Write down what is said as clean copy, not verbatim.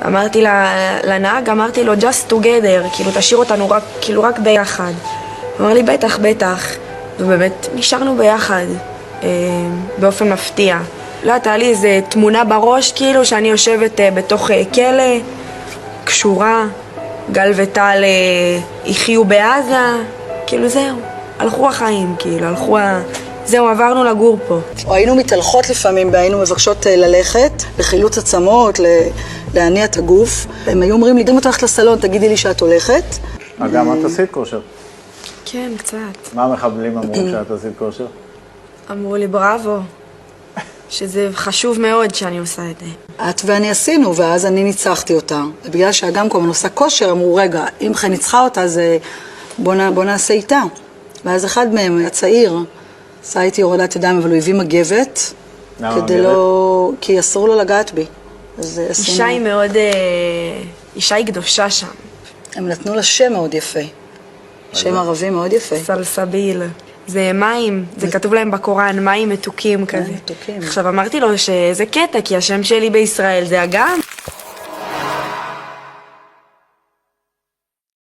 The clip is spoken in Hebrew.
אמרתי לנהג, אמרתי לו just together, כאילו תשאיר אותנו רק ביחד. אמר לי בטח, בטח, ובאמת נשארנו ביחד באופן מפתיע. לא, הייתה לי איזו תמונה בראש כאילו שאני יושבת בתוך כלא, קשורה, גל וטל יחיו בעזה, כאילו זהו, הלכו החיים, כאילו, זהו, עברנו לגור פה. או היינו מתהלכות לפעמים, והיינו מבקשות ללכת לחילוץ עצמות, להניע את הגוף. הם היו אומרים לי, אם את הולכת לסלון, תגידי לי שאת הולכת. גם את עשית כושר? כן, קצת. מה המחבלים אמרו כשאת עשית כושר? אמרו לי בראבו, שזה חשוב מאוד שאני עושה את זה. את ואני עשינו, ואז אני ניצחתי אותה. ובגלל שהגם כל הזמן עושה כושר, אמרו, רגע, אם חי ניצחה אותה, אז בוא נעשה איתה. ואז אחד מהם, הצעיר, עשה איתי הורדת ידיים, אבל הוא הביא מגבת, כדי לא... כי אסור לו לגעת בי. אישה היא מאוד... אישה היא קדושה שם. הם נתנו לה שם מאוד יפה. שם ערבי מאוד יפה. סלסביל. זה מים, זה כתוב להם בקוראן, מים מתוקים כזה. מתוקים. עכשיו אמרתי לו שזה קטע, כי השם שלי בישראל זה אגם.